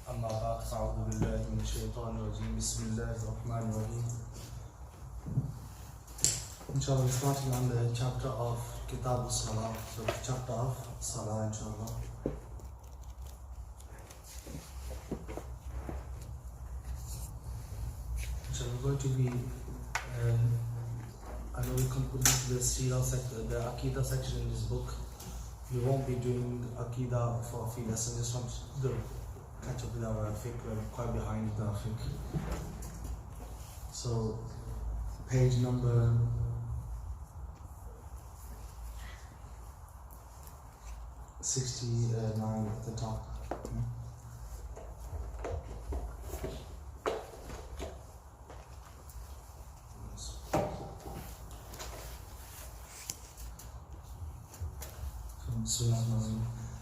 أما بعد فأعوذ بالله من الشيطان الرجيم بسم الله الرحمن الرحيم. Inshallah, we're starting on the chapter of Kitab Salah, so the chapter of Salah, inshallah. So we're going to be, I know we completed the Sirah section, the Aqidah section in this book. We won't be doing Aqidah for a few lessons, just want to catch up with our fiqh, we're quite behind with our fiqh. So, page number 69 at the top.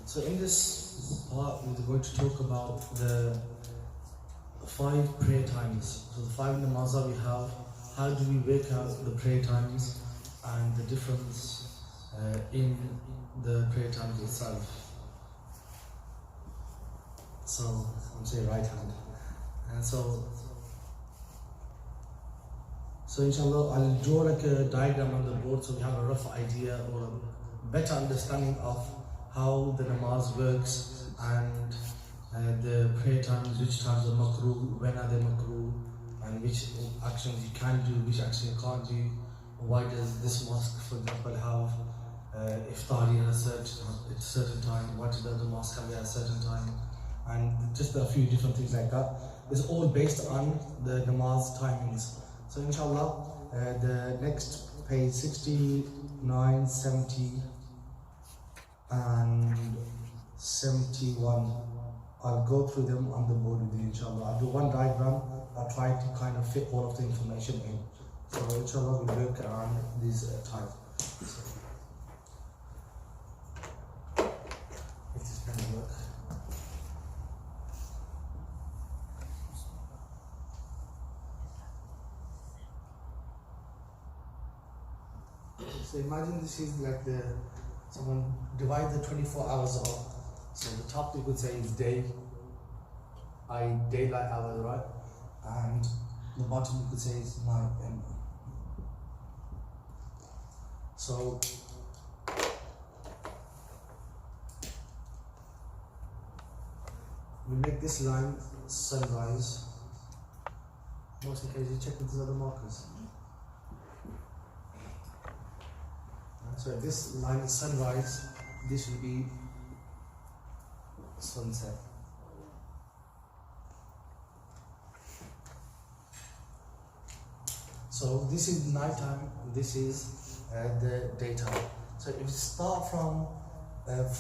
So in this part we're going to talk about the 5 prayer times. So the 5 namazah we have, how do we work out the prayer times and the difference in the prayer times itself. So I'm saying right hand. And so inshallah I'll draw like a diagram on the board so we have a rough idea or a better understanding of how the namaz works and the prayer times, which times are makruh, when are they makruh, and which actions you can do, which actions you can't do. Why does this mosque, for example, have iftari at a certain time? Why does the other mosque have it at a certain time? And just a few different things like that. It's all based on the namaz timings. So inshallah, the next page 69, 70 and 71, I'll go through them on the board with you inshallah. I'll do one diagram, I'll try to kind of fit all of the information in. So inshallah we'll work around these times. If this can work. So imagine this is like someone divide the 24 hours up. So the top you could say is daylight hours, right? And the bottom you could say is night. So we make this line sunrise. Most in case you check with these other markers. So if this line is sunrise, this will be sunset. So this is night time, this is the daytime. So if you start from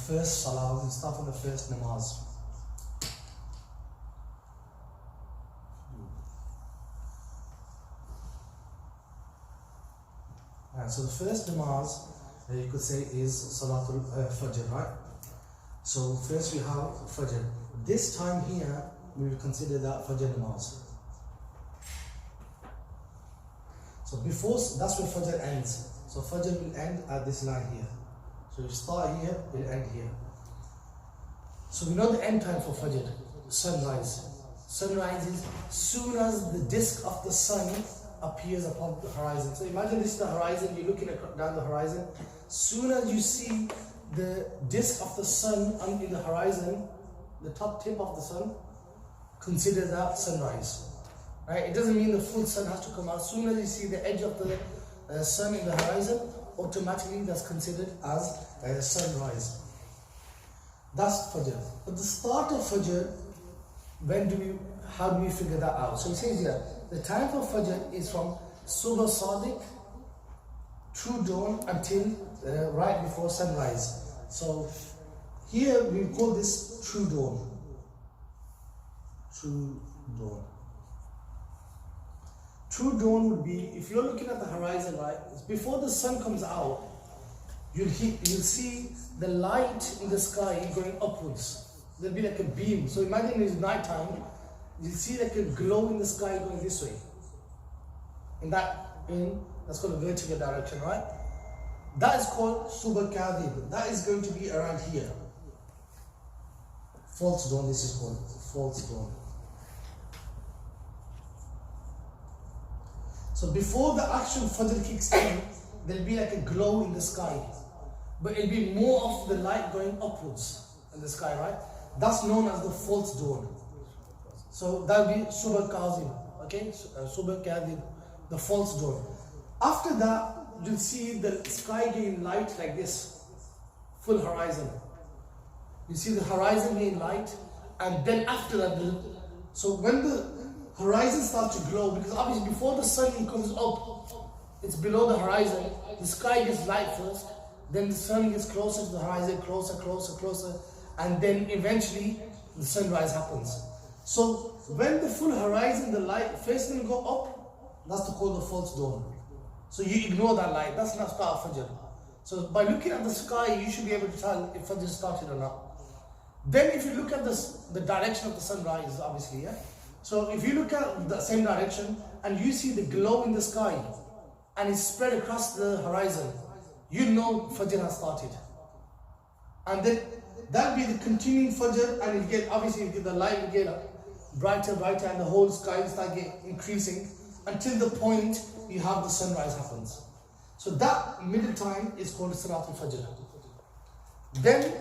first salah, we start from the first namaz. So the first namaz, you could say, is Salatul-Fajr, right? So first we have Fajr. This time here, we will consider that Fajr namaz. So before, that's where Fajr ends. So Fajr will end at this line here. So you start here, it will end here. So we know the end time for Fajr, sunrise. Sunrise is soon as the disk of the sun appears upon the horizon. So imagine this is the horizon, you're looking down the horizon. Soon as you see the disk of the sun in the horizon, the top tip of the sun, consider that sunrise. Right? It doesn't mean the full sun has to come out. Soon as you see the edge of the sun in the horizon, automatically that's considered as sunrise. That's Fajr. But the start of Fajr, how do we figure that out? So it says here, the time for Fajr is from Subh Sadiq, true dawn, until right before sunrise. So here we call this true dawn. True dawn. True dawn would be, if you're looking at the horizon, right, before the sun comes out, you'll see the light in the sky going upwards. There'll be like a beam. So imagine it's night time, you'll see like a glow in the sky going this way. That's called a vertical direction, right? That is called Subh Kadhib. That is going to be around here. False dawn, this is called false dawn. So before the actual Fajr kicks in, there'll be like a glow in the sky. But it'll be more of the light going upwards in the sky, right? That's known as the false dawn. So that'll be Subha Kazim, okay? Subha Kadib, the false dawn. After that, you'll see the sky getting light like this, full horizon. You see the horizon getting light, and then after that, so when the horizon starts to glow, because obviously before the sun comes up, it's below the horizon, the sky gets light first, then the sun gets closer to the horizon, closer, and then eventually the sunrise happens. So when the full horizon, the light first will go up, that's called the false dawn. So you ignore that light, that's not start of Fajr. So by looking at the sky, you should be able to tell if Fajr started or not. Then if you look at the direction of the sunrise, obviously, yeah? So if you look at the same direction and you see the glow in the sky and it's spread across the horizon, you know Fajr has started. And then that'll be the continuing Fajr, and it'll get, obviously the light will get brighter, and the whole sky will start increasing until the point you have the sunrise happens. So that middle time is called Salatul-Fajr. Then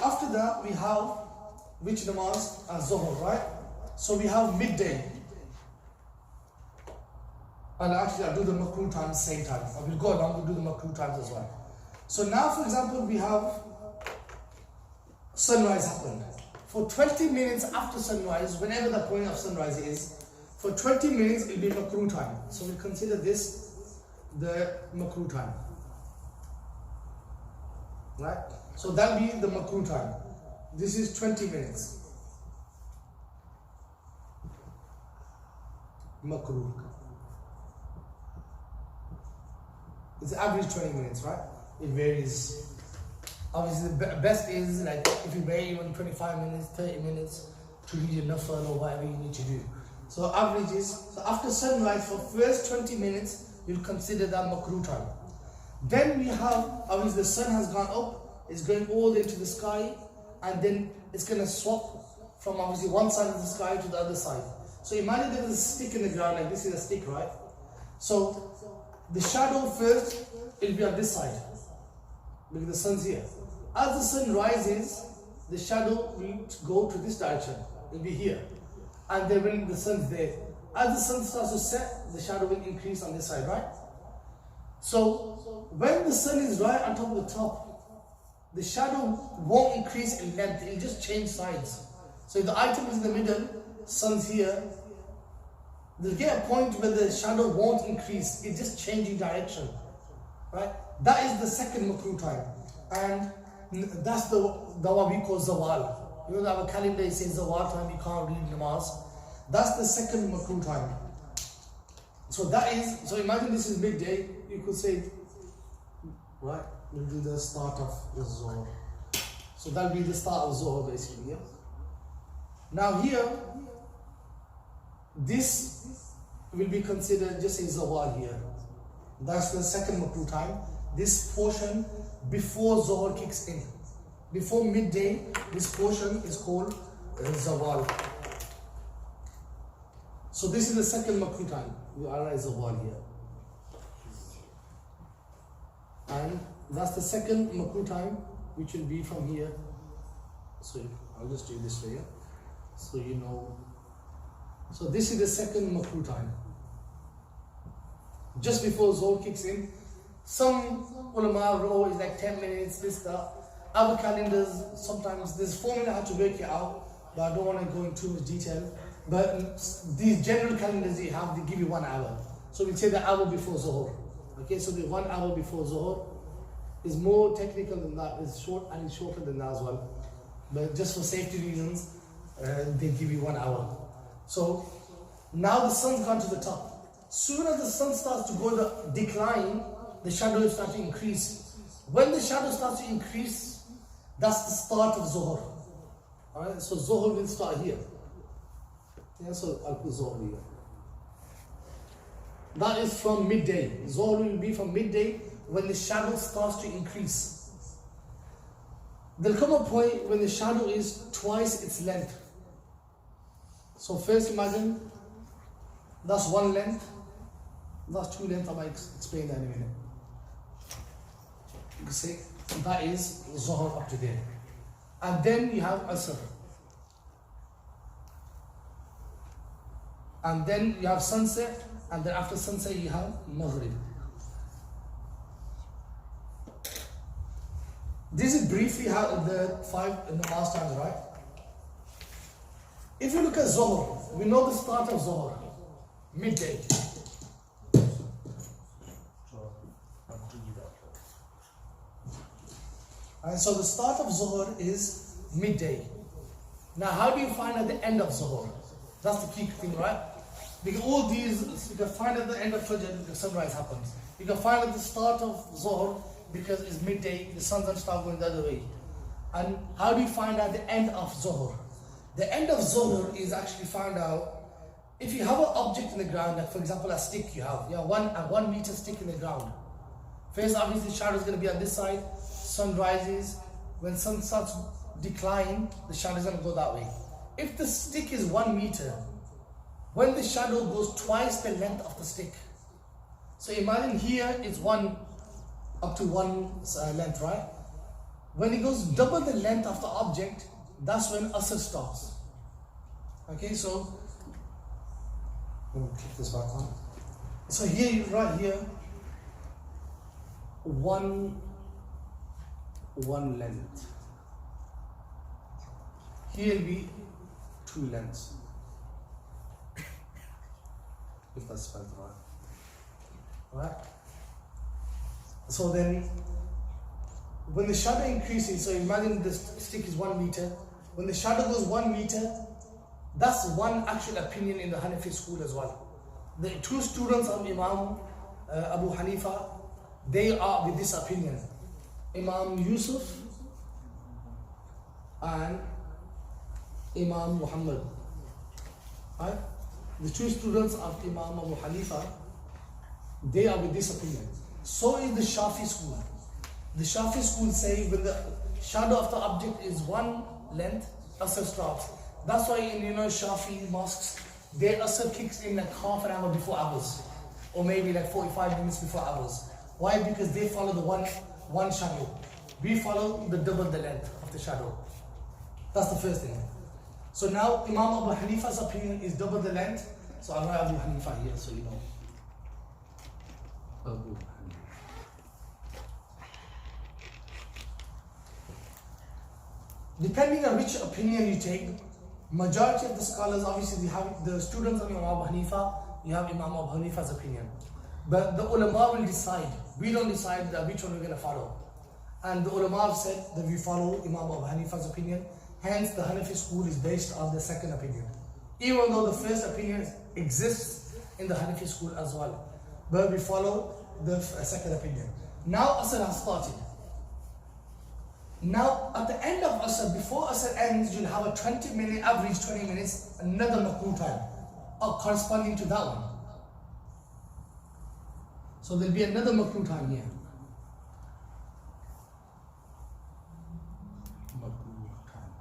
after that we have which namaz? Zuhr, right? So we have midday. And actually I'll do the makruh times same time. I will go along, we'll do the makruh times as well. So now for example we have sunrise happened. For 20 minutes after sunrise, whenever the point of sunrise is, for 20 minutes it will be makruh time. So we consider this the makruh time. Right? So that will be the makruh time. This is 20 minutes. Makruh. It's average 20 minutes, right? It varies. Obviously the best is like if you vary even 25 minutes, 30 minutes to read your nafal or whatever you need to do. So average is, so after sunrise for first 20 minutes, you'll consider that makruh time. Then we have, obviously the sun has gone up, it's going all the way to the sky, and then it's going to swap from obviously one side of the sky to the other side. So imagine there is a stick in the ground, like this is a stick, right? So the shadow first, it'll be on this side, because the sun's here. As the sun rises, the shadow will go to this direction, it'll be here. And then when the sun's there, as the sun starts to set, the shadow will increase on this side, right? So when the sun is right on top of the top, the shadow won't increase in length, it'll just change sides. So if the item is in the middle, sun's here, there'll get a point where the shadow won't increase, it's just changing direction, right? That is the second makruh time, and that's the what we call zawal. You know, our calendar says zawal time, you can't read namaz. That's the second makruh time. So that is, so imagine this is midday, you could say, right, we'll do the start of the Zuhr. So that'll be the start of Zuhr basically, yeah? Now here, this will be considered just a zawal here. That's the second makruh time. This portion before Zuhr kicks in. Before midday, this portion is called zawal. So this is the second makruh time. We are at zawal here. And that's the second makruh time, which will be from here. So I'll just do this way, yeah? So you know. So this is the second makruh time. Just before Zuhr kicks in. Some ulama row is like 10 minutes, this, that. Other calendars, sometimes there's formula how to work it out, but I don't want to go into too much detail. But these general calendars they have, they give you 1 hour. So we say the hour before Zuhr. Okay, so the 1 hour before Zuhr is more technical than that, it's short and it's shorter than that as well. But just for safety reasons, they give you 1 hour. So now the sun's gone to the top. Soon as the sun starts to go the decline, the shadow will start to increase. When the shadow starts to increase, that's the start of Zuhr. Alright, so Zuhr will start here. Yeah, so I'll put Zuhr here. That is from midday. Zuhr will be from midday when the shadow starts to increase. There'll come a point when the shadow is twice its length. So first imagine, that's one length, that's two lengths. I might explain that in a minute. You can see, that is Zuhr up to there. And then you have Asr. And then you have sunset, and then after sunset you have Maghrib. This is briefly how the 5 namaz times, right? If you look at Zuhr, we know the start of Zuhr, midday. And so the start of Zuhr is midday. Now how do you find out the end of Zuhr? That's the key thing, right? Because all these, you can find at the end of Fajr, the sunrise happens. You can find at the start of Zuhr, because it's midday, the sun doesn't start going the other way. And how do you find out the end of Zuhr? The end of Zuhr is actually found out if you have an object in the ground, like for example a stick you have, a 1 meter stick in the ground. First obviously the shadow is going to be on this side, sun rises, when sun starts declining, the shadow is going to go that way. If the stick is 1 meter, when the shadow goes twice the length of the stick, so imagine here it's up to one length, right? When it goes double the length of the object, that's when Asr starts. Okay, so let me click this back on. So here, right here, one length. Here will be 2 lengths. If that's spelled right. Right? So then, when the shadow increases, so imagine the stick is 1 meter. When the shadow goes 1 meter, that's one actual opinion in the Hanafi school as well. The 2 students of Imam Abu Hanifa, they are with this opinion. Imam Yusuf and Imam Muhammad. Right? The 2 students of Imam Abu Hanifa, they are with this opinion. So is the Shafi school. The Shafi school say when the shadow of the object is 1 length, Asr starts. That's why in Shafi mosques, their Asr kicks in like half an hour before ours, or maybe like 45 minutes before ours. Why? Because they follow the one shadow. We follow the double the length of the shadow. That's the first thing. So now Imam Abu Hanifa's opinion is double the length. So I'll write Abu Hanifa here so you know. Abu Hanifa. Depending on which opinion you take, majority of the scholars, obviously you have the students of Imam Abu Hanifa, you have Imam Abu Hanifa's opinion. But the ulama will decide. We don't decide which one we're going to follow. And the ulama have said that we follow Imam Abu Hanifa's opinion. Hence the Hanafi school is based on the second opinion. Even though the first opinion exists in the Hanafi school as well. But we follow the second opinion. Now Asr has started. Now at the end of Asr, before Asr ends, you'll have a 20-minute, average 20 minutes, another makruh time, corresponding to that one. So there'll be another makruh time here. Makruh time.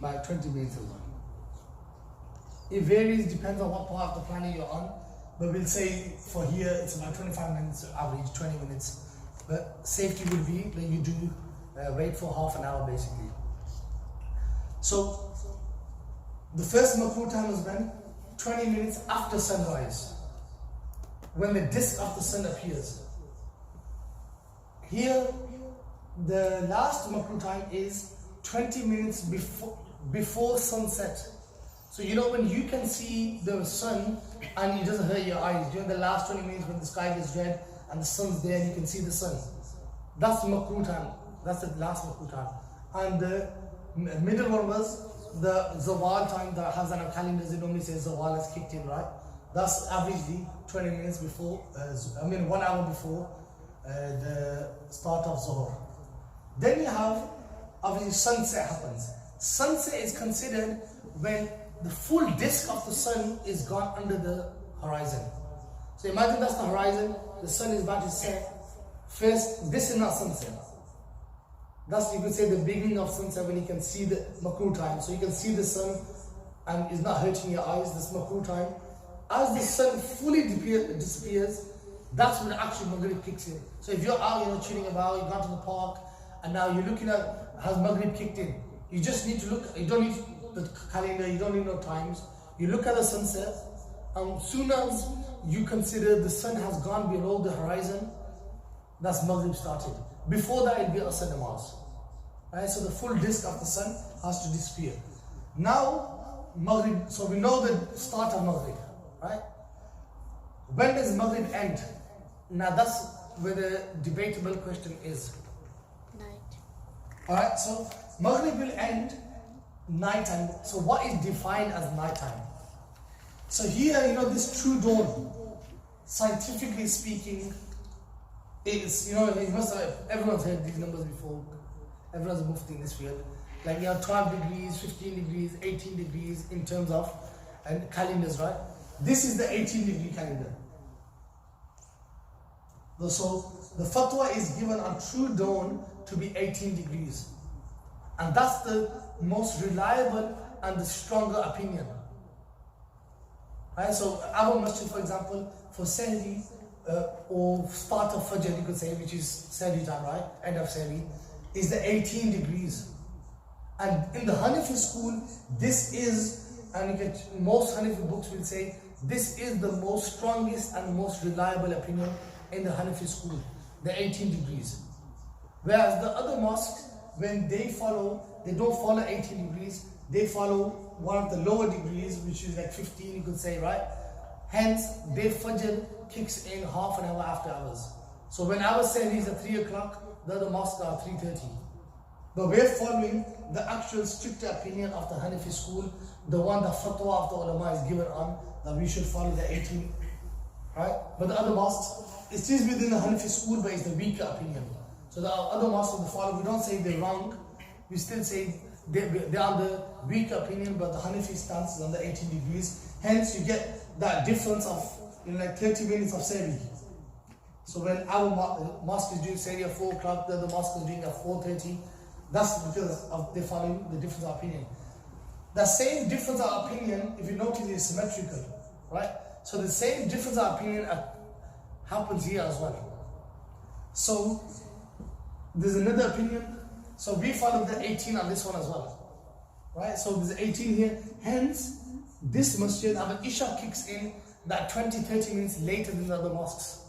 By 20 minutes as well. It varies, depends on what part of the planet you're on. But we'll say for here, it's about 25 minutes, average 20 minutes. But safety would be that you do wait for half an hour basically. So the first makruh time is when 20 minutes after sunrise, when the disk of the sun appears. Here the last makruh time is 20 minutes before sunset. So when you can see the sun and it doesn't hurt your eyes, during the last 20 minutes when the sky is red and the sun's there and you can see the sun. That's makruh time. That's the last makruh time. And the middle one was the zawal time. The Hazan of calendars, it normally says zawal has kicked in, right? That's averagely 20 minutes before, 1 hour before the start of Zuhr. Then you have, obviously, sunset happens. Sunset is considered when the full disk of the sun is gone under the horizon. So imagine that's the horizon, the sun is about to set, First, this is not sunset. That's, you could say, the beginning of sunset, when you can see the makruh time. So you can see the sun and it's not hurting your eyes, this makruh time. As the sun fully disappears, that's when actually Maghrib kicks in. So if you're out, chilling about, you've gone to the park, and now you're looking at, has Maghrib kicked in? You just need to look, you don't need the calendar, you don't need no times. You look at the sunset, and soon as you consider the sun has gone below the horizon, that's Maghrib started. Before that, it'll be Asr namaz. Right? So the full disk of the sun has to disappear. Now, Maghrib, so we know the start of Maghrib, right? When does Maghrib end? Now that's where the debatable question is. Night. Alright, so Maghrib will end nighttime. So what is defined as nighttime? So here, this true dawn, scientifically speaking, is, everyone's heard these numbers before. Everyone's moved in this field. Like, 12 degrees, 15 degrees, 18 degrees in terms of and calendars, right? This is the 18-degree calendar. So the fatwa is given on true dawn to be 18 degrees. And that's the most reliable and the stronger opinion. Right? So our masjid, for example, for Sahri, or start of Fajr, you could say, which is Sahri time, right? End of Sahri, is the 18 degrees. And in the Hanafi school, this is, and you get most Hanafi books will say, this is the most strongest and most reliable opinion in the Hanafi school, the 18 degrees. Whereas the other mosques, when they don't follow 18 degrees, they follow one of the lower degrees, which is like 15, you could say, right? Hence, their Fajr kicks in half an hour after ours. So when our Sahri is at 3 o'clock, the other mosques are 3:30. But we're following the actual strict opinion of the Hanafi school, the one that fatwa of the ulama is given on, that we should follow the 18, right? But the other mosques, it is within the Hanafi school, but it's the weaker opinion. So the other mosques we follow, we don't say they're wrong, we still say they are the weaker opinion, but the Hanafi stance is on the 18 degrees. Hence you get that difference of like 30 minutes of Sahri. So when our mosque is doing Sahri at 4 o'clock, the other mosque is doing at 4:30, that's because of they following the difference of opinion. The same difference of opinion, if you notice, is symmetrical, right? So the same difference of opinion happens here as well. So there's another opinion. So we follow the 18 on this one as well, right? So there's 18 here. Hence, this masjid, our Isha kicks in that 20-30 minutes later than the other mosques,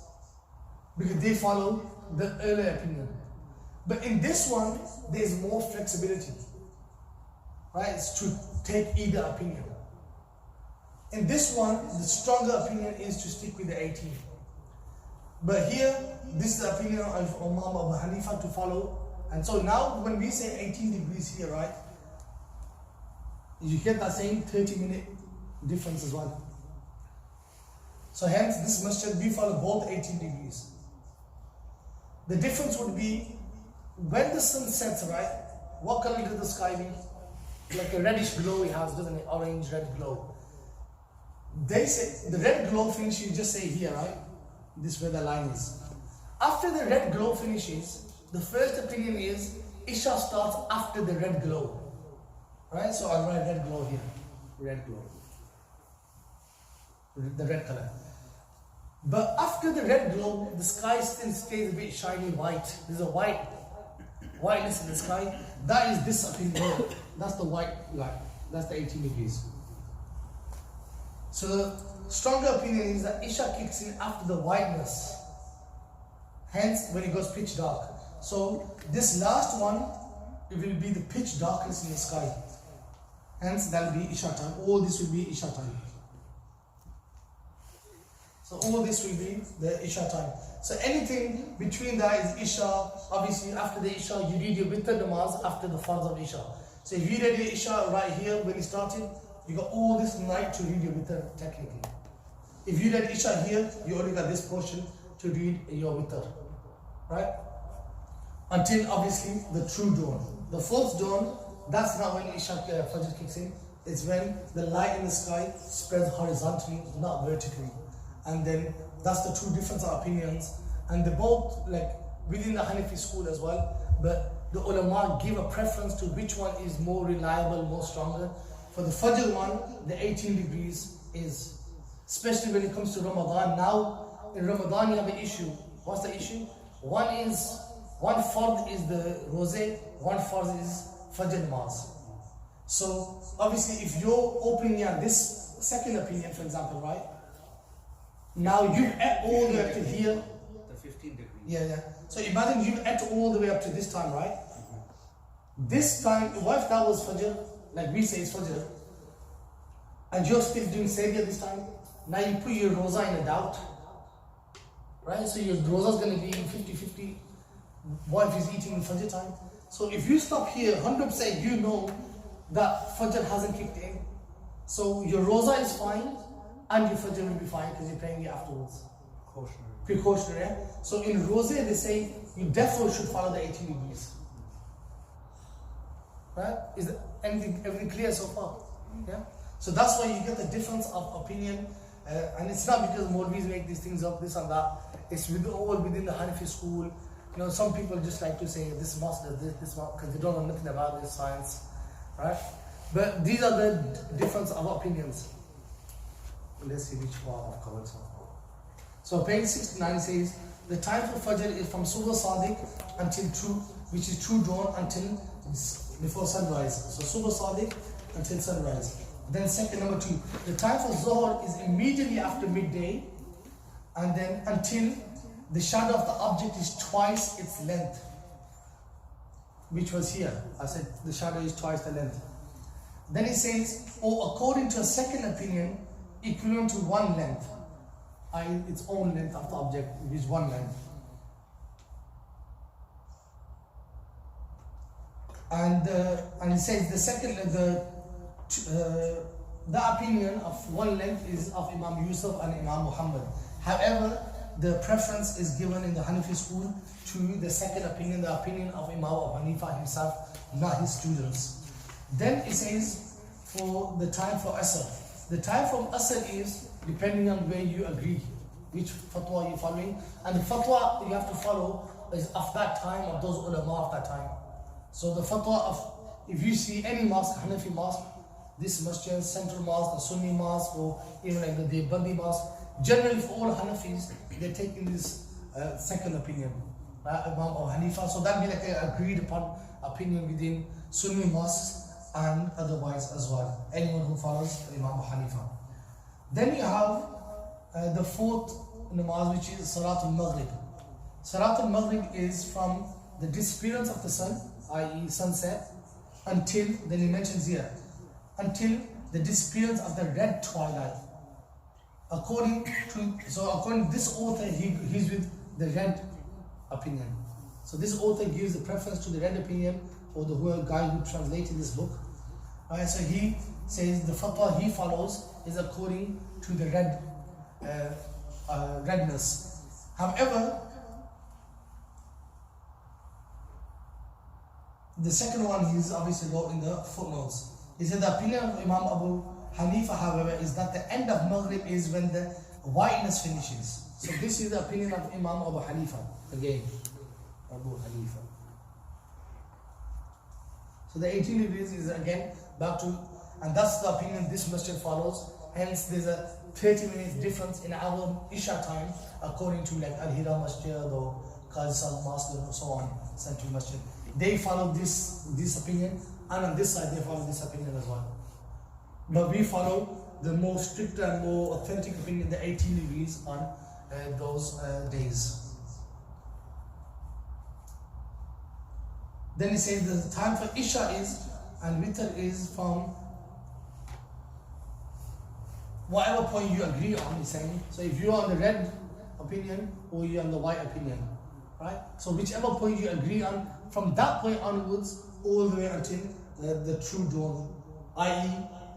because they follow the earlier opinion. But in this one, there's more flexibility, right? It's to take either opinion. In this one, the stronger opinion is to stick with the 18. But here, this is the opinion of Imam Abu Hanifa to follow. And so now, when we say 18 degrees here, right, you get that same 30-minute difference as well. So hence, this masjid, we follow both 18 degrees. The difference would be, when the sun sets, right, what color does the sky be? Like a reddish glow it has, doesn't it? Orange, red glow. They say, the red glow finishes, you just say here, right? This is where the line is. After the red glow finishes, the first opinion is, Isha starts after the red glow. Right? So I'll write red glow here. Red glow. The red color. But after the red glow, the sky still stays a bit shiny white. There's a whiteness in the sky. That is this opinion. That's the white line. That's the 18 degrees. So the stronger opinion is that Isha kicks in after the whiteness. Hence, when it goes pitch dark. So this last one, it will be the pitch darkness in the sky. Hence, that will be Isha time. All this will be Isha time. So all this will be the Isha time. So anything between that is Isha. Obviously, after the Isha, you read your witr namaz after the farz of Isha. So if you read your Isha right here when you started, you got all this night to read your witr technically. If you read Isha here, you only got this portion to read your witr. Right? Until obviously the true dawn. The fourth dawn, that's not when Isha Fajr kicks in. It's when the light in the sky spreads horizontally, not vertically. And then that's the two difference of opinions. And they both, like, within the Hanafi school as well, but the ulama give a preference to which one is more reliable, more stronger. For the Fajr one, the 18 degrees is, especially when it comes to Ramadan. Now in Ramadan you have an issue. What's the issue? One fard is the rosé, one fard is Fajr namaz. So obviously if you're opening on this second opinion, for example, right? Now you ate all the way up to here. The 15 degrees. Yeah. So imagine you ate all the way up to this time, right? This time, what if that was Fajr? Like we say it's Fajr. And you're still doing Savior this time. Now you put your roza in a doubt. Right? So your roza is going to be 50-50. What if he's eating in Fajr time? So if you stop here, 100% you know that Fajr hasn't kicked in. So your roza is fine and your Fajr will be fine because you're praying it afterwards. Precautionary. Yeah? So in Rosé they say you definitely should follow the 18 degrees. Right? Is everything clear so far? Yeah? So that's why you get the difference of opinion. And it's not because Maulvis make these things up, this and that. It's all within the Hanafi school. You know, some people just like to say this mosque does this mosque, because they don't know nothing about this science. Right? But these are the difference of opinions. Let's see which one I've covered so far. So page 69 says, the time for Fajr is from Suffa-Sadiq until true, which is true dawn until before sunrise. So Suffa-Sadiq until sunrise. Then second, number 2, the time for Zohar is immediately after midday, and then until the shadow of the object is twice its length, which was here. I said the shadow is twice the length. Then it says, or according to a second opinion, equivalent to one length, i.e. its own length of the object, which is one length. And it says the second, the opinion of one length is of Imam Yusuf and Imam Muhammad. However, the preference is given in the Hanafi school to the second opinion, the opinion of Imam Abu Hanifa himself, not his students. Then it says for the time for Asr. The time from Asr is depending on where you agree, which fatwa you're following. And the fatwa you have to follow is of that time, of those ulama of that time. So the fatwa of, if you see any mosque, Hanafi mosque, this masjid, central mosque, the Sunni mosque, or even like the Deobandi mosque, generally for all Hanafis, they're taking this second opinion, Imam Abu Hanifa. So that be like an agreed upon opinion within Sunni mosques and otherwise as well, anyone who follows Imam Abu Hanifa. Then you have the fourth namaz, which is Suffa-tul-Maghrib. Suffa-tul-Maghrib is from the disappearance of the sun, i.e. sunset, until, then he mentions here, until the disappearance of the red twilight. According to this author, he's with the red opinion. So this author gives the preference to the red opinion for the guy who translated this book. So he says the fatwa he follows is according to the redness. However, the second one is obviously wrote in the footnotes. He said the opinion of Imam Abu Hanifa, however, is that the end of Maghrib is when the whiteness finishes. So this is the opinion of Imam Abu Hanifa. Again, Abu Hanifa. So the 18 degrees is again back to, and that's the opinion this masjid follows. Hence there's a 30 minutes difference in our Isha time according to like Al-Hira Masjid or Qazi Sal Masjid and so on, Central Masjid. They follow this opinion, and on this side they follow this opinion as well. But we follow the more strict and more authentic opinion, the 18 degrees on those days. Then he says the time for Isha is, and Witr is from whatever point you agree on, he's saying. So if you're on the red opinion or you're on the white opinion, right? So whichever point you agree on, from that point onwards, all the way until the true dawn, i.e.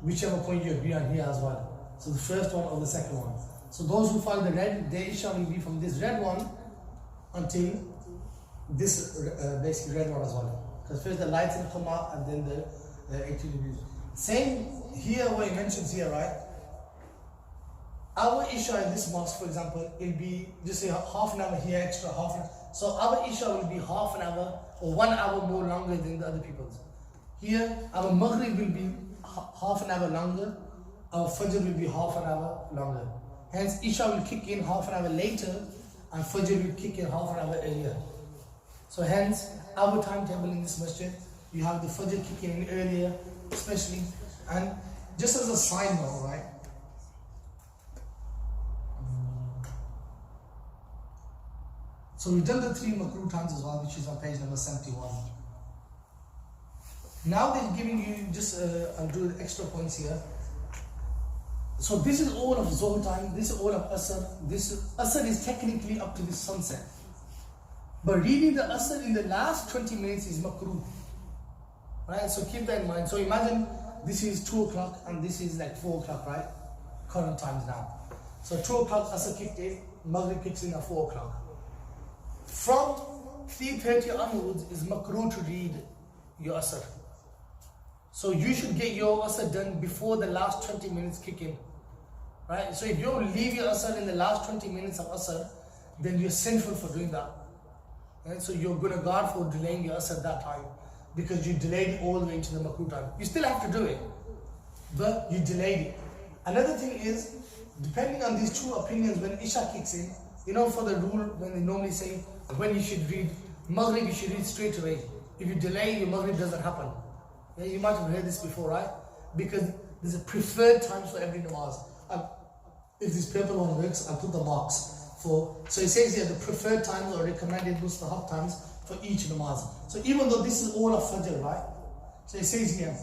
whichever point you agree on here as well. So the first one or the second one. So those who follow the red, their Isha will be from this red one until this basically red one as well. Because first the lights will come out and then the 18 degrees. Same here what he mentions here, right? Our Isha in this mosque, for example, it'll be just say half an hour here, extra half an hour. So our Isha will be half an hour or 1 hour more longer than the other people's. Here, our Maghrib will be half an hour longer, our Fajr will be half an hour longer. Hence, Isha will kick in half an hour later, and Fajr will kick in half an hour earlier. So hence, our timetable in this masjid, you have the Fajr kicking in earlier, especially, and just as a side note, right? So we've done the 3 makruh times as well, which is on page number 71. Now they're giving you just, I'll do the extra points here. So this is all of Zohr time, this is all of Asr. Asr is technically up to the sunset. But reading the Asr in the last 20 minutes is makruh. Right, so keep that in mind. So imagine this is 2 o'clock and this is like 4 o'clock, right? Current times now. So 2 o'clock Asr kicked in, Maghrib kicks in at 4 o'clock. From 3:30 onwards is makruh to read your Asr. So you should get your Asr done before the last 20 minutes kick in. Right? So if you leave your Asr in the last 20 minutes of Asr, then you're sinful for doing that. Right? So you're going to guard for delaying your Asr that time, because you delayed it all the way into the makruh time. You still have to do it, but you delayed it. Another thing is, depending on these 2 opinions, when Isha kicks in, you know, for the rule, when they normally say, when you should read Maghrib, you should read straight away. If you delay, your Maghrib doesn't happen. Yeah, you might have heard this before, right? Because there's a preferred times for every namaz. If this paper one works, I'll put the marks for. So it says here the preferred times or recommended mustahab times for each namaz. So even though this is all of Fajr, right? So it says here,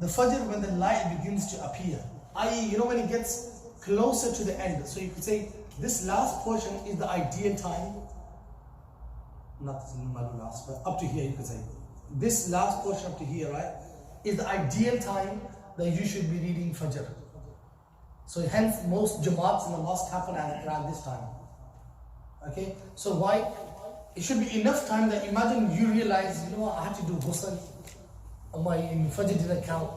the Fajr when the light begins to appear, i.e., you know, when it gets closer to the end. So you could say this last portion is the ideal time. Not last, but up to here you could say. This last portion up to here, right, is the ideal time that you should be reading Fajr. So hence most Jamaats in the mosque happen around this time. Okay, so why? It should be enough time that imagine you realize, you know what, I had to do ghusl, my Fajr didn't count.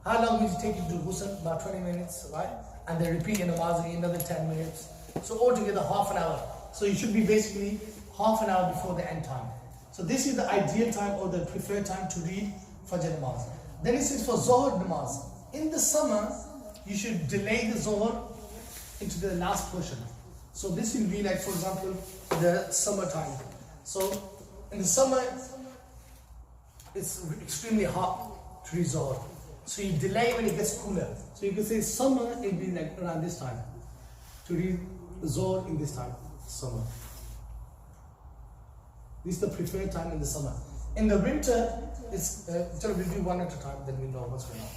How long will it take you to do ghusl? About 20 minutes, right? And then repeat in namaz in another 10 minutes. So altogether half an hour. So you should be basically half an hour before the end time. So this is the ideal time or the preferred time to read Fajr namaz. Then it says for Zohr namaz. In the summer, you should delay the Zohr into the last portion. So this will be like, for example, the summer time. So in the summer, it's extremely hot to read Zohr. So you delay when it gets cooler. So you can say summer, it'll be like around this time to read Zohr in this time, summer. This is the preferred time in the summer. In the winter, it's we'll do one at a time, then we know what's going on.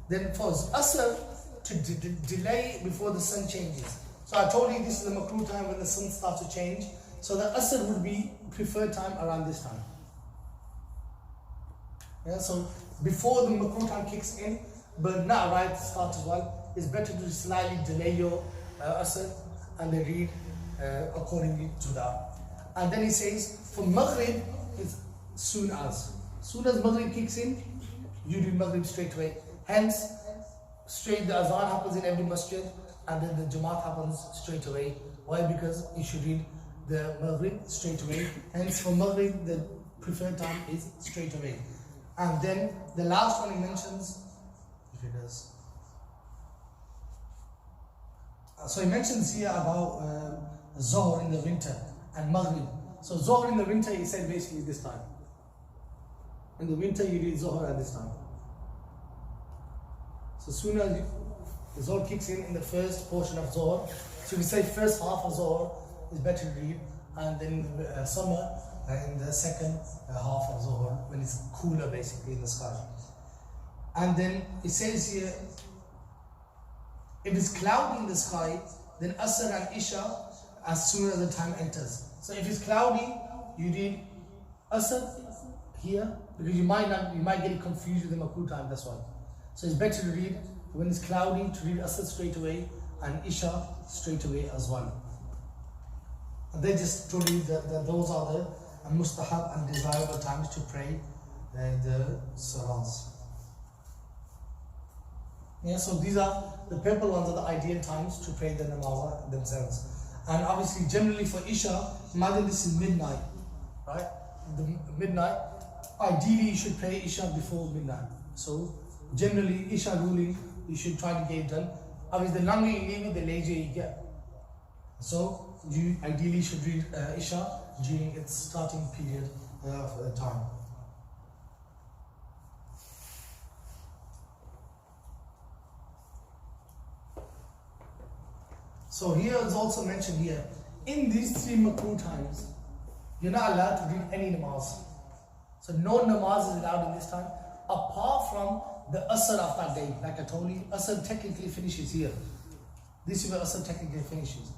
Then for Asr, to delay before the sun changes. So I told you this is the makruh time when the sun starts to change. So the Asr would be preferred time around this time. Yeah, so before the makruh time kicks in, but not right at the start as well, it's better to slightly delay your Asr and then read accordingly to that. And then he says, for Maghrib, it's soon as Maghrib kicks in, you read Maghrib straight away. Hence, straight the azan happens in every masjid, and then the Jamaat happens straight away. Why? Because you should read the Maghrib straight away. Hence, for Maghrib, the preferred time is straight away. And then the last one he mentions, if it does. So he mentions here about Zohr in the winter and Maghrib. So Zohr in the winter, he said basically this time. In the winter, you read Zohr at this time. So soon as the Zohr kicks in the first portion of Zohr, so we say first half of Zohr is better to read, and then summer in the second half of Zohr, when it's cooler basically in the sky. And then it says here, if it's cloudy in the sky, then Asr and Isha as soon as the time enters. So if it's cloudy, you read Asr here, because you might get it confused with the makruh time, that's why. So it's better to read, when it's cloudy, to read Asr straight away and Isha straight away as well. And they just told you that those are the mustahab and desirable times to pray the salahs. Yeah, so these are the purple ones are the ideal times to pray the namaz themselves. And obviously, generally for Isha, imagine this is midnight, right? The midnight. Ideally, you should pray Isha before midnight. So generally, Isha ruling, you should try to get it done. Obviously, the longer you leave it, the later you get. So you ideally should read Isha during its starting period of time. So here is also mentioned here, in these 3 makruh times, you're not allowed to read any namaz. So no namaz is allowed in this time, apart from the Asr of that day. Like I told you, Asr technically finishes here. This is where Asr technically finishes.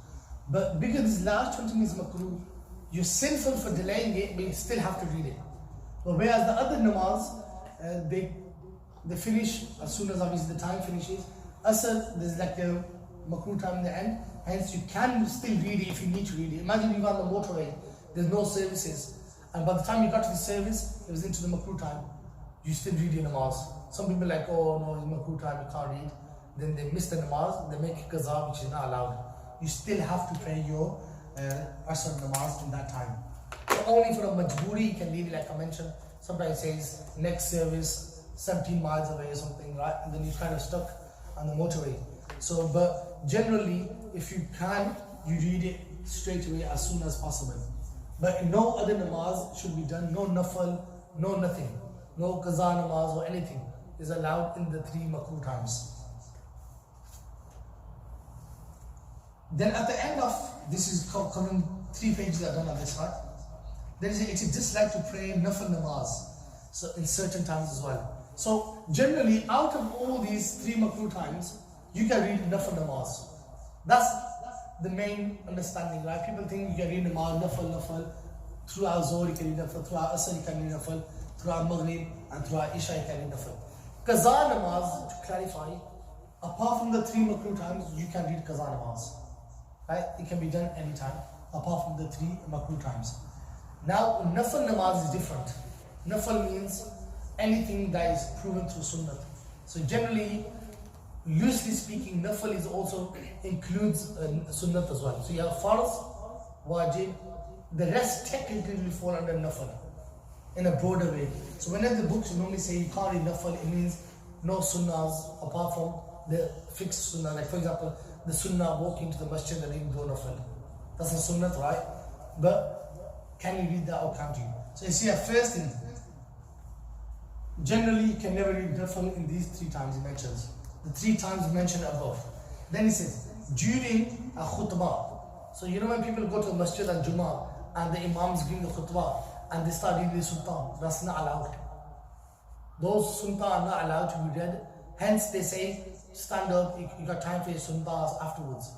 But because this last 20 minutes makruh, you're sinful for delaying it, but you still have to read it. But whereas the other namaz, they finish as soon as obviously the time finishes. Asr, there's like a makruh time in the end, hence you can still read it if you need to read it. Imagine you're on the motorway, there's no services, and by the time you got to the service, it was into the makruh time, you still read your namaz. Some people are like, oh no, it's makruh time, you can't read. Then they miss the namaz, they make qaza, which is not allowed. You still have to pray your Asr namaz in that time. So only for a majburi, you can leave it, like I mentioned. Sometimes it says next service 17 miles away or something, right? And then you're kind of stuck on the motorway. So, but generally, if you can, you read it straight away as soon as possible. But no other namaz should be done, no nafal, no nothing. No qaza namaz or anything is allowed in the 3 makruh times. Then at the end of, this is covering 3 pages that are done on this side. Then it is just like to pray nafal namaz, so in certain times as well. So generally, out of all these 3 makruh times, you can read nafal namaz. That's the main understanding, right? People think you can read namaz, nafal, throughout Zohr you can read nafal, throughout Asr you can read nafal, throughout Maghrib and throughout Isha you can read nafal. Qaza namaz, to clarify, apart from the 3 makruh times, you can read qaza namaz. Right? It can be done anytime, apart from the 3 makruh times. Now, nafal namaz is different. Nafal means anything that is proven through sunnah. So generally, loosely speaking, nafal is also includes sunnah as well. So you have farz, wajib, the rest technically will fall under nafal in a broader way. So whenever the books normally say you can't read nafal, it means no sunnahs apart from the fixed sunnah. Like for example, the sunnah walking to the masjid and reading dua nafal. That's a sunnah, right? But can you read that or can't you? So you see, at first thing, generally you can never read nafal in these 3 times he mentions. The 3 times mentioned above. Then he says, during a khutbah. So you know when people go to the masjid and Jummah and the imams giving the khutbah and they start reading the sultan, that's not allowed. Those sultan are not allowed to be read. Hence they say, stand up, you got time for your sunnahs afterwards.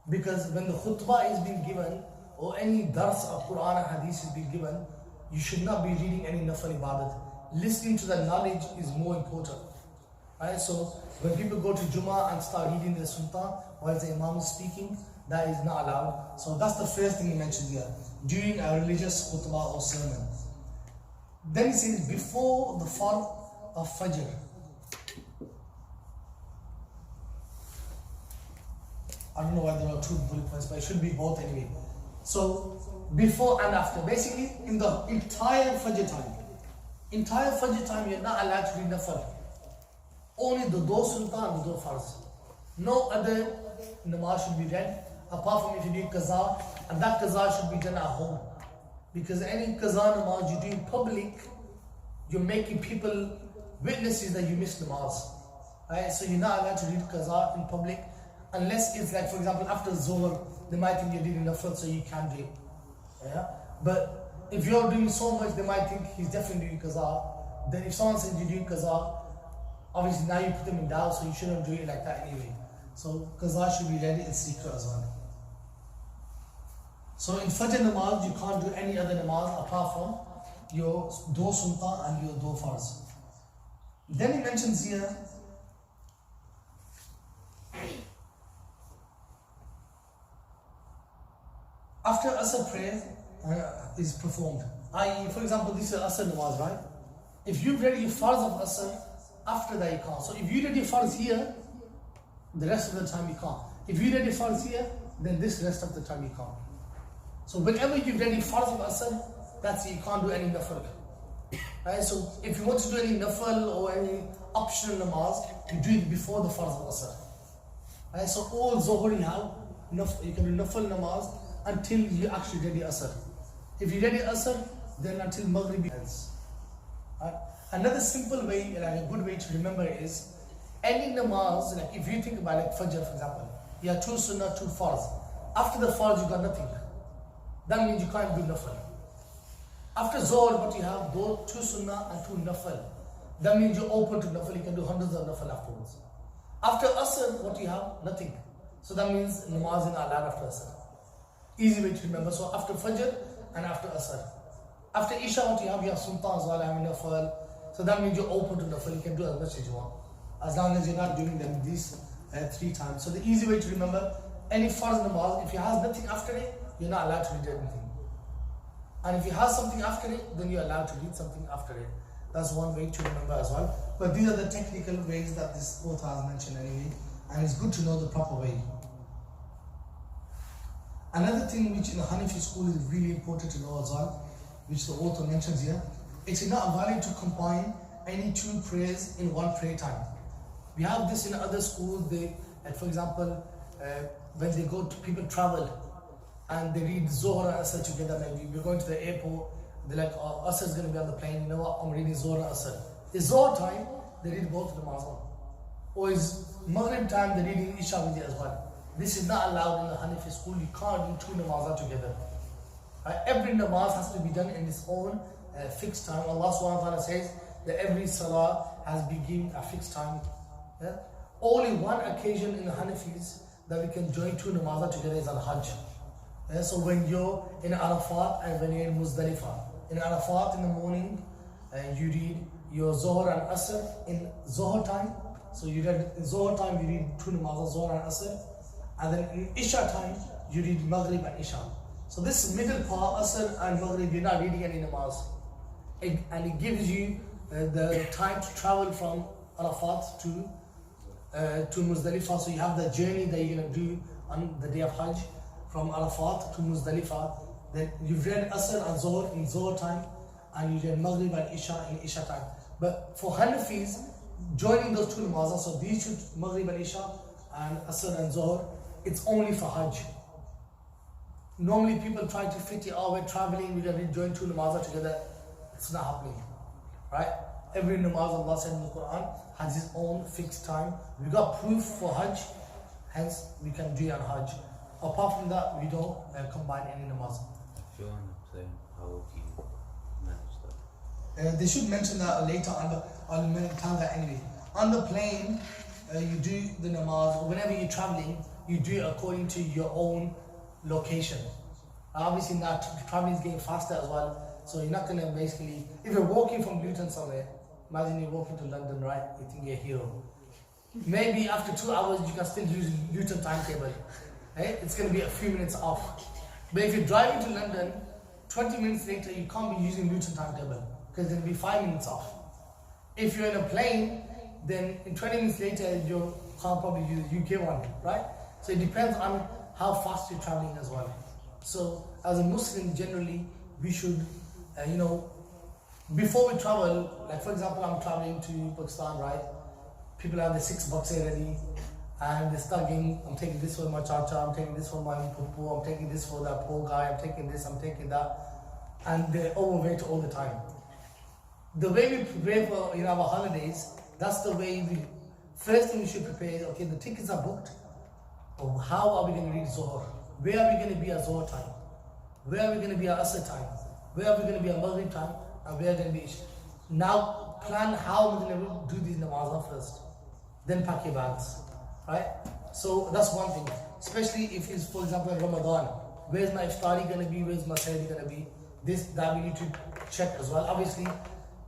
Because when the khutbah is being given, or any dars of Quran and Hadith is being given, you should not be reading any nafal ibadat. Listening to the knowledge is more important. Right? So when people go to Jummah and start reading the sultan while the imam is speaking, that is not allowed. So that's the first thing he mentioned here, during a religious khutbah or sermon. Then he says, before the fard of Fajr. I don't know why there are 2 bullet points, but it should be both anyway. So, before and after. Basically, in the entire Fajr time. Entire Fajr time, you're not allowed to read nafal. Only the do sultan and the do farz. No other namaz should be read, apart from if you do qaza, and that qaza should be done at home. Because any qaza namaz you do in public, you're making people witnesses that you missed namaz. Right? So you're not allowed to read qaza in public, unless it's like, for example, after Zohr, they might think you're doing nafal, so you can do it. Yeah? But if you're doing so much, they might think he's definitely doing qaza. Then if someone says you're doing qaza, obviously now you put them in doubt, so you shouldn't do it like that anyway. So qaza should be read in secret as well. So in Fajr namaz, you can't do any other namaz apart from your do sultan and your do farz. Then he mentions here, after Asr prayer is performed, i.e., for example, this is Asr namaz, right? If you read your farz of Asr, after that you can't. So if you read your farz here, the rest of the time you can't. If you read your farz here, then this rest of the time you can't. So whenever you're ready farz of asr, that's it, you can't do any nafil. Right? So if you want to do any nafil or any optional namaz, you do it before the farz of asr. Right? So all zuhr you have, you can do nafil namaz until you actually ready asr. If you ready asr, then until maghrib ends. Right? Another simple way, like a good way to remember is, any namaz, like if you think about like fajr for example, you have 2 sunnah, 2 farz. After the farz you got nothing. That means you can't do nafil. After Zohr, what you have, 2 sunnah and 2 nafil. That means you're open to nafil, you can do hundreds of nafil afterwards. After Asr, what you have? Nothing. So that means namaz is not allowed after Asr. Easy way to remember. So after Fajr and after Asr. After Isha, what you have Sultan, Zalam, nafil. So that means you're open to nafil, you can do as much as you want. As long as you're not doing them these 3 times. So the easy way to remember, any farz namaz, if you have nothing after it, you're not allowed to read anything. And if you have something after it, then you're allowed to read something after it. That's one way to remember as well. But these are the technical ways that this author has mentioned anyway. And it's good to know the proper way. Another thing which in the Hanafi school is really important to know as well, which the author mentions here, it is not valid to combine any 2 prayers in one prayer time. We have this in other schools. They, like for example, when they go to, people travel and they read Zohar and Asr together. Maybe we're going to the airport, they're like, oh, Asr is going to be on the plane, you know what, I'm reading Zohar and Asr. It's Zohar time, they read both of them as well. Or it's Maghrib time, they're reading Isha with it as well. This is not allowed in the Hanafi school. You can't do 2 namazah together. Every namaz has to be done in its own fixed time. Allah subhanahu wa ta'ala says that every salah has been given a fixed time. Yeah? Only one occasion in the Hanafis that we can join 2 namazah together is al-Hajj. Yeah? So when you're in Arafat and when you're in Muzdalifah. In Arafat in the morning, you read your Zohar and Asr in Zohar time. So you read in Zohar time, you read 2 namazah, Zohar and Asr. And then in Isha time, you read Maghrib and Isha. So this middle part, Asr and Maghrib, you're not reading any namaz. And it gives you the time to travel from Arafat to Muzdalifah. So you have the journey that you're going to do on the day of Hajj from Arafat to Muzdalifah. Then you've read Asr and Zohar in Zohar time, and you read Maghrib and Isha in Isha time. But for Hanafis, joining those 2 namazah, so these 2, Maghrib and Isha and Asr and Zohar, it's only for Hajj. Normally people try to fit it, oh, we're traveling, we're going to join 2 namazah together. It's not happening, right? Every namaz Allah said in the Quran has its own fixed time. We got proof for Hajj, hence we can do it on Hajj. Apart from that, we don't combine any namaz. If you want to say, how would you manage that? They should mention that later on, but I'll tell that anyway. On the plane, you do the namaz. Whenever you're traveling, you do it according to your own location. Obviously now traveling is getting faster as well, so you're not going to basically, if you're walking from Luton somewhere, imagine you're walking to London, right? You think you're a hero. Maybe after 2 hours you can still use Luton timetable. Right? It's going to be a few minutes off. But if you're driving to London, 20 minutes later you can't be using Luton timetable because it's going to be 5 minutes off. If you're in a plane, then in 20 minutes later you can't probably use the UK one, right? So it depends on how fast you're traveling as well. So as a Muslim, generally, we should, before we travel, like for example, I'm traveling to Pakistan, right? People have the 6 bucks ready and they're studying, I'm taking this for my chacha, I'm taking this for my pupu, I'm taking this for that poor guy, I'm taking this, I'm taking that. And they're overweight all the time. The way we prepare for our holidays, that's the way first thing we should prepare is, okay, the tickets are booked. How are we going to read Zohar? Where are we going to be at Zohar time? Where are we going to be at Asr time? Where are we going to be at Maghrib time? And where are we going to be? Now plan how we're going to do these namazah first. Then pack your bags. Right? So that's one thing. Especially if it's, for example, Ramadan. Where's my iftari going to be? Where's my sahri going to be? That we need to check as well. Obviously,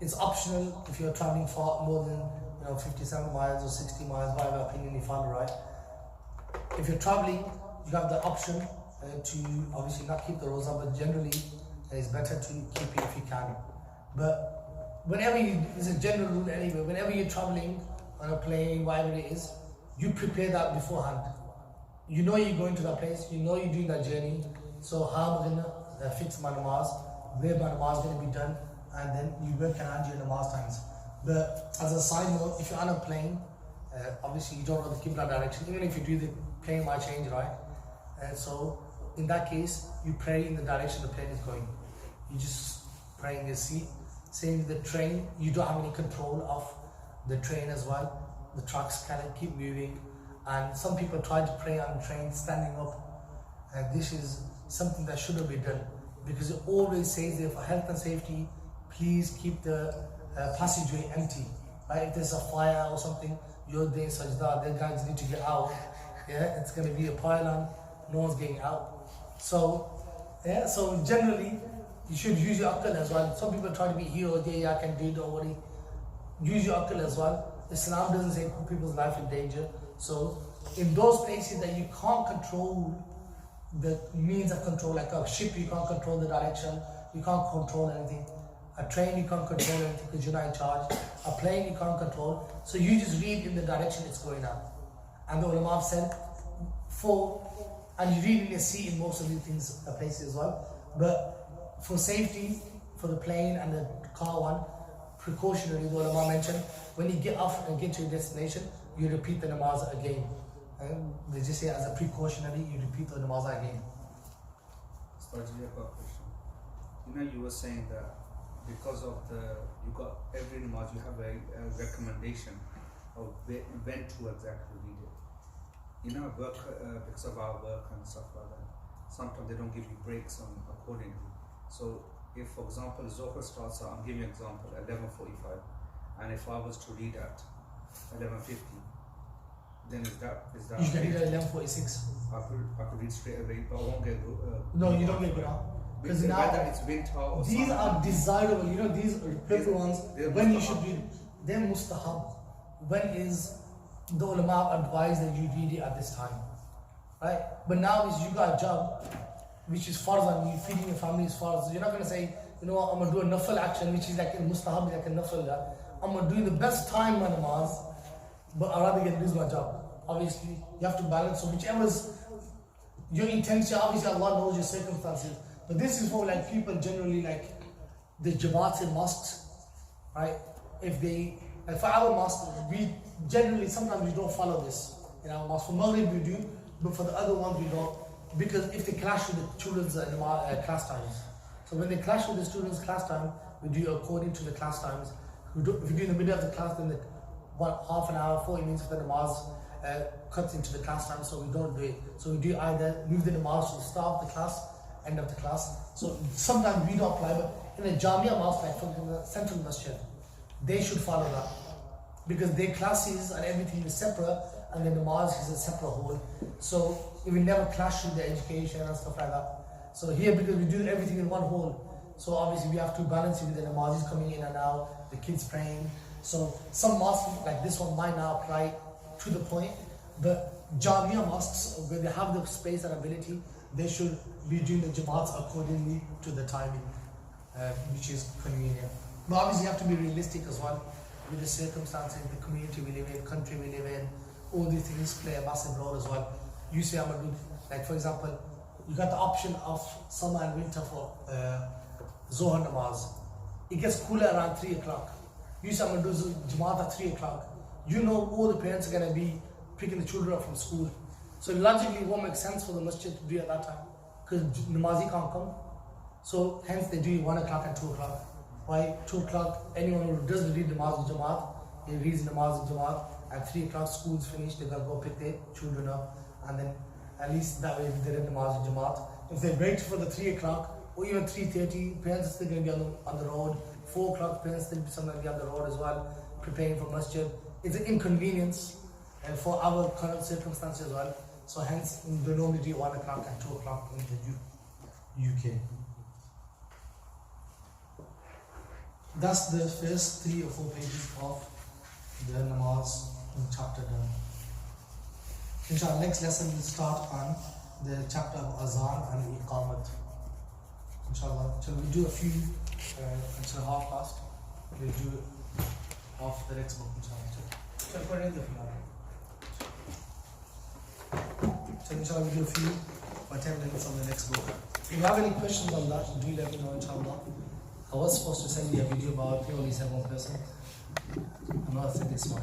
it's optional if you're traveling far more than 57 miles or 60 miles, whatever opinion you follow, right? If you're traveling, you have the option to obviously not keep the roza, but generally it's better to keep it if you can. But whenever it's a general rule anyway, whenever you're traveling on a plane, whatever it is, you prepare that beforehand. you know you're going to that place, you know you're doing that journey, so how am I going to fix my namaz, where my namaz is going to be done, and then you work around your namaz times. But as a side note, if you're on a plane, obviously you don't know the Qibla direction, even if you do, the plane might change, right? So in that case, you pray in the direction the plane is going. You just pray in your seat. Same with the train, you don't have any control of the train as well. The trucks kind of keep moving, and some people try to pray on the train standing up, and this is something that shouldn't be done, because it always says there for health and safety, please keep the passageway empty. Right? If there's a fire or something, you're doing sajda, the guys need to get out. Yeah, it's going to be a pylon, no one's getting out. So, yeah, so generally, you should use your akal as well. Some people try to be heroes, yeah, I can do it, don't worry. Use your akal as well. Islam doesn't say put people's life in danger. So, in those places that you can't control the means of control, like a ship, you can't control the direction, you can't control anything. A train, you can't control anything because you're not in charge. A plane, you can't control. So, you just read in the direction it's going on. And the ulama have said, and you read in your seat in most of these things, places as well. But for safety, for the plane and the car one, precautionary, the ulama mentioned, when you get off and get to your destination, you repeat the namaz again. And they just say as a precautionary, you repeat the namaz again. Starji, I've got a question. You know, you were saying that because of you got every namaz, you have a recommendation of when to exactly read it. You know, work, because of our work and stuff like that, sometimes they don't give you breaks on accordingly. So, if for example, Zohar starts out, I'm giving you an example, 11:45, and if I was to read at 11:50, then is that you can read at 11:46. I could read straight away, but I won't get no, you don't get Quran. Because now whether it's winter or these summer, are desirable, you know, these are preferred ones. When you should read, they're mustahab. When is the ulama advise that you read it at this time, right? But now is you got a job which is farz on you, feeding your family is farz. So you're not going to say, you know what, I'm going to do a nafal action, which is like a mustahab, like a nafal. I'm going to do the best time my namaz, but I'd rather lose my job. Obviously, you have to balance. So whichever's your intention, obviously Allah knows your circumstances. But this is for like people generally, like the jamaats in mosques, right? If they, like for our mosque, we generally, sometimes we don't follow this in our mosque. For Maghrib we do, but for the other ones we don't. Because if they clash with the children's class times. So when they clash with the students' class time, we do according to the class times. If we do in the middle of the class, then half an hour, 40 minutes of the namaz cuts into the class time, so we don't do it. So we do either move the namaz to the start of the class, end of the class. So sometimes we don't apply, but in a Jamia mosque, like from the central masjid, they should follow that. Because their classes and everything is separate, and the namaz is a separate whole. So it will never clash with the education and stuff like that. So here, because we do everything in one whole, so obviously we have to balance it with the namazis coming in and out, the kids praying. So some mosques like this one might not apply to the point, but Jamia mosques, where they have the space and ability, they should be doing the jamaats accordingly to the timing, which is convenient. But obviously you have to be realistic as well with the circumstances, the community we live in, country we live in. All these things play a massive role as well. You say I'm going to do, like for example, you got the option of summer and winter for Zohar namaz. It gets cooler around 3 o'clock. You say I'm going to do Jamaat at 3 o'clock. You know all the parents are going to be picking the children up from school. So logically it won't make sense for the masjid to do it at that time, because namazi can't come. So hence they do it 1 o'clock and 2 o'clock. Why 2 o'clock, anyone who doesn't read namaz in Jamaat, he reads namaz in Jamaat. At 3 o'clock school's finished, they gotta go pick their children up, and then at least that way they're in namaz in Jamaat. If they wait for the 3 o'clock or even 3:30, parents are still going to be on the road. 4 o'clock, parents still going to be on the road as well, preparing for masjid. It's an inconvenience for our current circumstances as well. So hence, they normally do 1 o'clock and 2 o'clock in the UK. That's the first 3 or 4 pages of the namaz chapter done. Inshallah, next lesson will start on the chapter of Azan and Iqamat. Inshallah, shall we do a few until half past? We'll do half the next book, inshallah. Shall we put it in the So inshallah we do a few or 10 minutes on the next book. If you have any questions on that, do let me know inshallah. I was supposed to send you a video about it, only said one person. I'm not saying it's my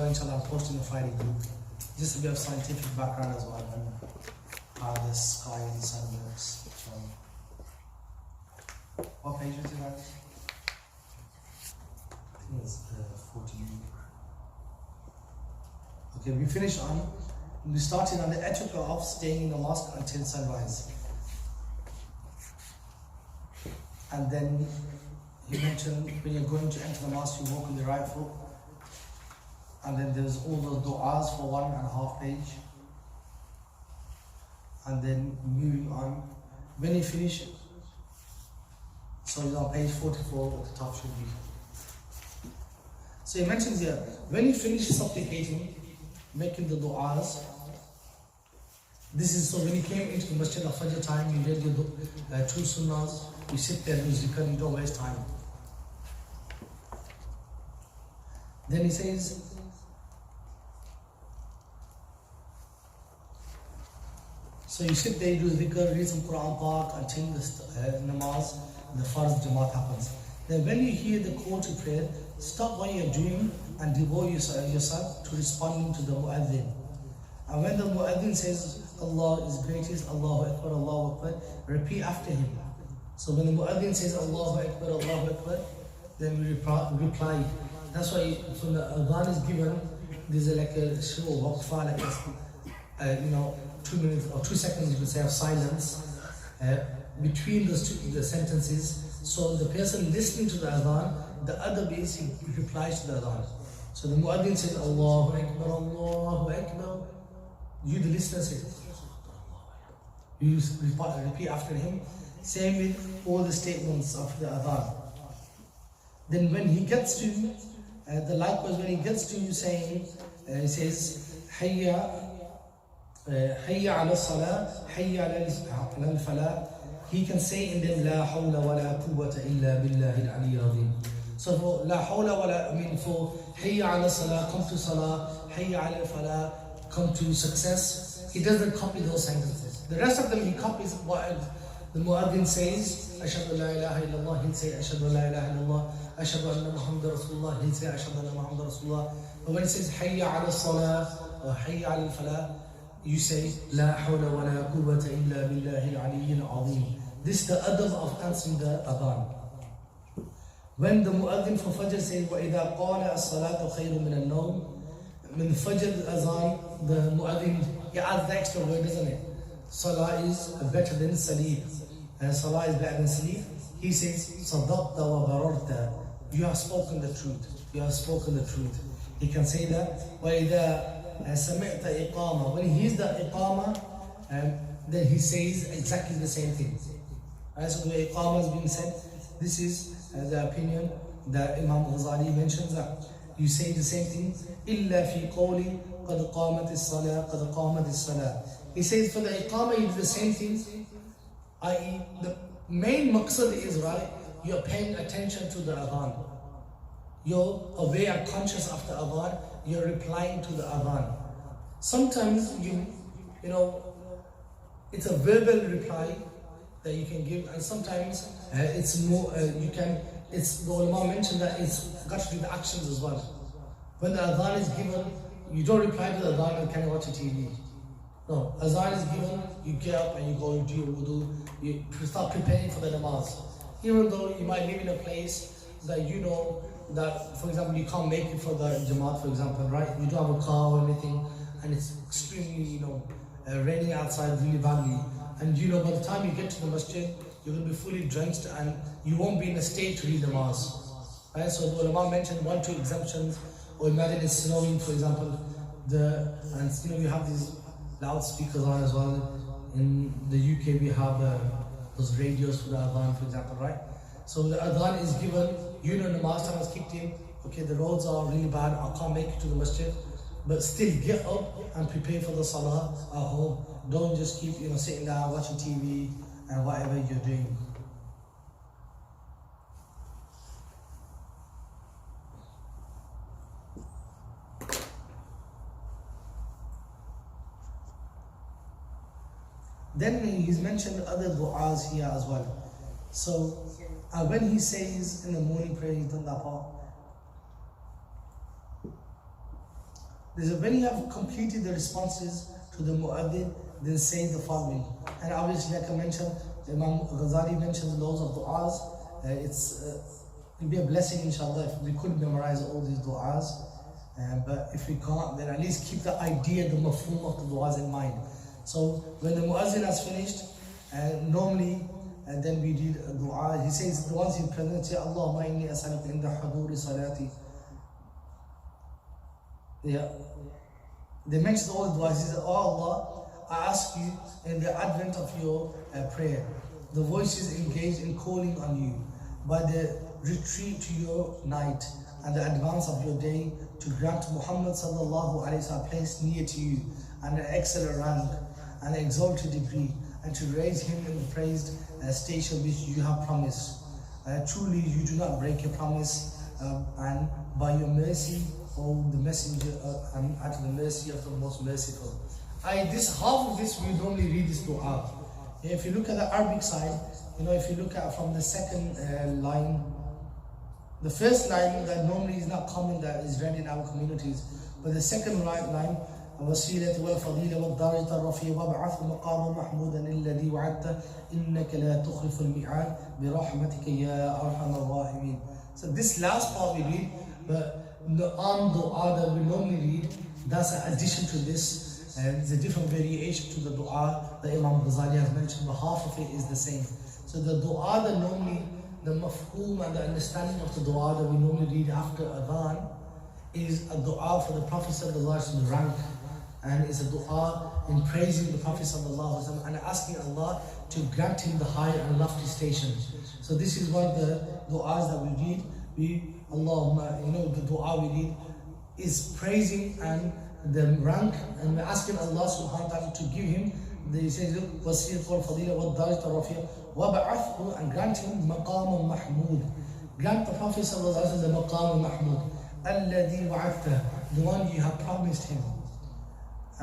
inshallah I'm posting a Friday group. Just a bit of scientific background as well and how the sky and the sun works. What page is it at? I think it's 14. Okay, we finished on, we started on the etiquette of staying in the mosque until sunrise. And then he mentioned when you're going to enter the mosque, you walk on the right foot. And then there's all those du'as for 1.5 pages. And then moving on. When you finish, so it's on page 44 at the top should be. So he mentions here, when you finish supplicating, making the du'as, this is so when you came into the masjid of Fajr time, you read your 2 sunnahs, you sit there and you zikr, you don't waste time. Then he says, so you sit there, you do zikr, read some Quran Park until the namaz, the farz jamaat happens. Then when you hear the call to prayer, stop what you're doing and devote yourself to responding to the mu'adhin. And when the mu'adhin says, Allah is greatest, Allahu Akbar, Allahu Akbar, repeat after him. So when the mu'adhin says, Allahu Akbar, Allahu Akbar, then we reply. That's why when the adhan is given, there's like a show waqfa, like a, 2 minutes or 2 seconds, you could say, of silence between the sentences. So the person listening to the adhan, the other base, he replies to the adhan. So the mu'adhin says, Allahu Akbar, Allahu Akbar. You, the listener, say, you repeat after him. Same with all the statements of the adhan. Then when he gets to, likewise when he gets to saying, he says, Hayya ala salah, Hayya ala falah. He can say in them, La hawla wa la quwwata illa billahi al-ali al-azim. So for La hawla wa la, for Hayya ala salah, come to salah, Hayya ala falah, come to success. He doesn't copy those sentences. The rest of them he copies what the mu'adhin says, Ashhadu la ilaha illallah, he'll say Ashhadu la ilaha illallah, Ashhadu anna Muhammad Rasulullah, he'll say Ashhadu anna Muhammad Rasulullah. But when it says Hayya ala salah or Hayya ala falah, you say La hawla wa la quwwata illa billahi al-ali al-azim. This is the adab of answering the adhan. When the mu'adhin for Fajr says وَإِذَا قَالَ الصَّلَاةُ خَيْرٌ مِنَ النَّوْمِ, when the Fajr azan, the mu'adhin, he adds the extra word, doesn't it? Salah is better than sleep. And Salah is better than sleep. He says, صَدَقْتَ وَبَرَرْتَ. You have spoken the truth. You have spoken the truth. He can say that. وَإِذَا سَمِعْتَ إِقَامَةً. When he hears the iqamah, then he says exactly the same thing. As the iqamah is being said, this is the opinion that Imam Ghazali mentions, that you say the same thing. إِلَّا فِي قَوْلِ قَدْ قَامَتِ الصَّلَاةِ قَدْ قَامَتِ الصَّلَاةِ. He says for the iqamah you do the same thing, i.e. the main maqsad is, right, you're paying attention to the adhan. You're aware and conscious of the adhan, you're replying to the adhan. Sometimes it's a verbal reply that you can give, and sometimes it's more, the ulama mentioned that it's got to do the actions as well. When the adhan is given, you don't reply to the adhan and kind of watch a TV. No, azan is given, you get up and you go and do your wudu, you start preparing for the namaz. Even though you might live in a place that that, for example, you can't make it for the jamaat, for example, right? You don't have a car or anything, and it's extremely, raining outside really badly. And by the time you get to the masjid, you're going to be fully drenched and you won't be in a state to read the namaz. Right? So the ulama mentioned 1 or 2 exemptions, or imagine it's snowing, for example, we have these loudspeakers on as well. In the UK we have those radios for the adhan, for example, right? So the adhan is given, namaz time has kicked in, okay, the roads are really bad, I can't make it to the masjid, but still get up and prepare for the salah at home. Don't just keep sitting down watching TV and whatever you're doing. Then he's mentioned other du'as here as well. So when he says in the morning prayer, he's done that part. When you have completed the responses to the mu'adhin, then say the following. And obviously, like I mentioned, Imam Ghazali mentions loads of du'as. It'll be a blessing, inshallah, if we could memorize all these du'as. But if we can't, then at least keep the idea, the mafhum of the du'as in mind. So when the mu'adhin has finished, normally, and then we read a dua. He says, the ones he presents, say, Allahumma inni as'aluka inda huduri salati. Yeah. They mention all the du'as. He says, oh Allah, I ask you in the advent of your prayer, the voices engaged in calling on you, by the retreat to your night and the advance of your day, to grant Muhammad sallallahu alayhi wa sallam place near to you, and an excellent rank, and an exalted degree, and to raise him in the praised station which you have promised. Truly you do not break your promise, and by your mercy, O the messenger, and at the mercy of the most merciful. Half of this we normally read this dua. If you look at the Arabic side, if you look at from the second line, the first line that normally is not common, that is read in our communities, but the second line, الوسيلة والفضيلة والدرجة الرفيعة وابعث مقاما محمودا الذي وعدته إنك لا تخلف الميعاد برحمتك يا أرحم الراحمين. So this last part we read, but the dua that we normally read, that's an addition to this, and it's a different variation to the dua that Imam Ghazali has mentioned, but half of it is the same. So the dua that normally, the mafhum and the understanding of the dua that we normally read after adhan is a dua for the Prophet sallallahu alaihi wasallam rank. And it's a dua in praising the Prophet ﷺ and asking Allah to grant him the high and lofty station. So this is one of the du'as that we read. Allahumma, the dua we read is praising and the rank, and we're asking Allah subhanahu wa ta'ala to give him, he says, look, wasiyat wal fadila wal darajat al rafi'a wa ba'athhu, and grant him maqam al mahmud. Grant the Prophet ﷺ the maqam al mahmud. Alladhi wa'athta, the one you have promised him.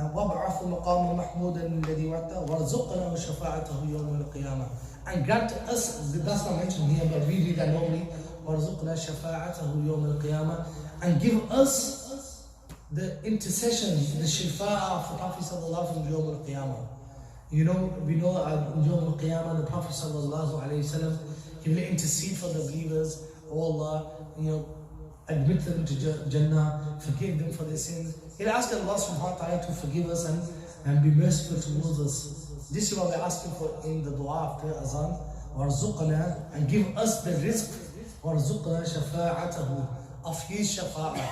وَابْعَثُ مَقَامًا مَحْمُودًا الَّذِي وَعَدْتَهُ وَارْزُقْنَا شَفَاعَتَهُ يَوْمَ الْقِيَامَةِ. And grant us, that's not mentioned here, but we read that normally, وَارْزُقْنَا شَفَاعَتَهُ يَوْمَ الْقِيَامَةِ, and give us the intercession, the shifa'ah of the Prophet sallallahu alaihi wasallam يوم القيامة. We know يوم القيامة, the Prophet sallallahu alaihi wasallam, he will intercede for the believers. Oh Allah, admit them to Jannah, forgive them for their sins. He'll ask Allah subhanahu wa ta'ala to forgive us and be merciful towards us. This is what we're asking for in the dua after azan. وَارْزُقْنَا, and give us the rizq. وَارْزُقْنَا شَفَاعَتَهُ, of his shafa'ah,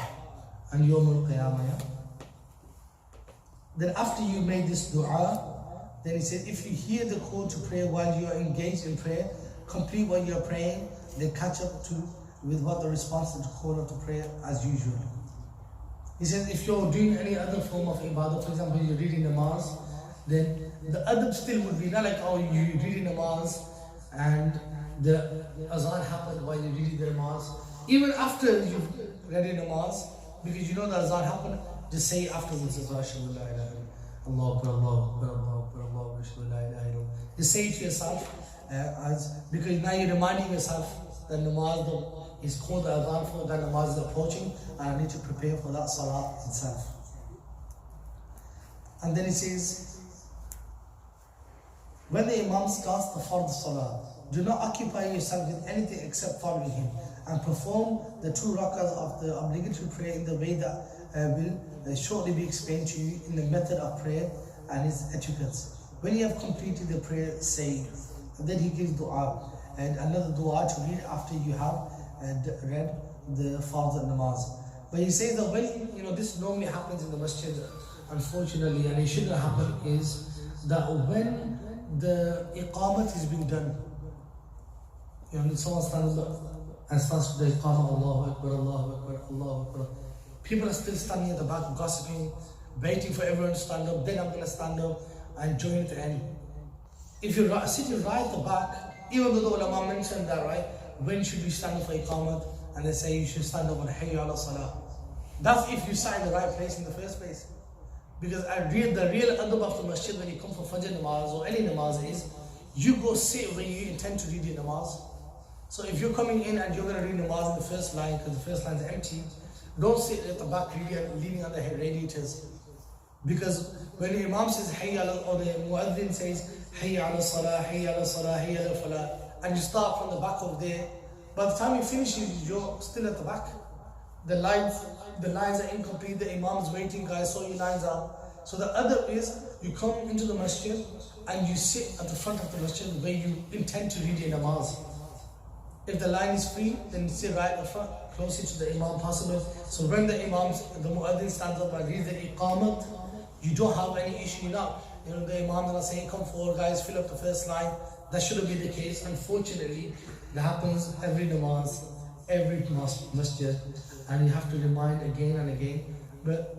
and yawm al-qiyamah. Then after you made this dua, then he said, if you hear the call to prayer while you are engaged in prayer, complete what you are praying, then catch up with what the response to the call of the prayer as usual. He says, if you're doing any other form of ibadah, for example, you're reading namaz, then the adab still would be not like, oh, you're reading namaz and the azan happened while you're reading the namaz. Even after you've read the namaz, because you know the azan happened, just say afterwards, Allah Akbar, Allah Akbar, Allah Akbar, Allah Akbar. Just say it to yourself, because now you're reminding yourself that namaz is called the adhan for, that namaz is approaching, and I need to prepare for that salah itself. And then he says, when the imam starts the fard salah, do not occupy yourself with anything except following him, and perform the 2 rakahs of the obligatory prayer in the way that will shortly be explained to you in the method of prayer and its etiquettes. When you have completed the prayer, say, and then he gives dua, and another dua to read after you have read the fard namaz. But he says that when, this normally happens in the masjid, unfortunately, and it shouldn't happen, is that when the iqamat is being done, someone stands up and starts the iqamah, Allahu Akbar, Allahu Akbar, Allahu Akbar. People are still standing at the back, gossiping, waiting for everyone to stand up, then I'm going to stand up and join at the end. If you're sitting right at the back, even though the ulama mentioned that, right, when should we stand for iqamat? And they say you should stand up on hayya ala salah. That's if you sat in the right place in the first place. Because the real adab of the masjid when you come for Fajr namaz or any namaz is, you go sit where you intend to read your namaz. So if you're coming in and you're going to read namaz in the first line because the first line is empty, don't sit at the back leaning on the radiators. Because when the imam says hayya ala, or the muadhin says hayya ala salah, hayya ala salah, hayya ala falah, and you start from the back of there, by the time you finish, you're still at the back. The lines are incomplete, the imam is waiting, guys, so your lines are. So the other is, you come into the masjid and you sit at the front of the masjid where you intend to read your namaz. If the line is free, then you sit right at front, closer to the imam possible. So when the muadhin stands up and reads the iqamat, you don't have any issue. The imams are saying, come forward guys, fill up the first line. That shouldn't be the case. Unfortunately, that happens every namaz, every masjid, and you have to remind again and again. But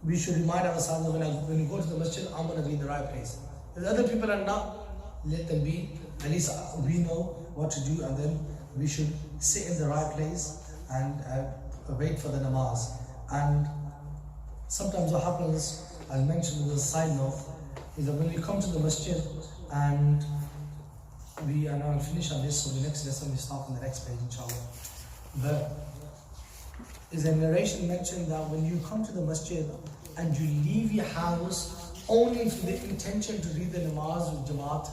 we should remind ourselves that when we go to the masjid, I'm going to be in the right place. If other people are not, let them be. At least we know what to do, and then we should sit in the right place and wait for the namaz. And sometimes what happens, I'll mention as a side note, is that when we come to the masjid and I'll finish on this, so the next lesson we start on the next page, inshallah. But is a narration mentioned that when you come to the masjid and you leave your house only for the intention to read the namaz with jamaat,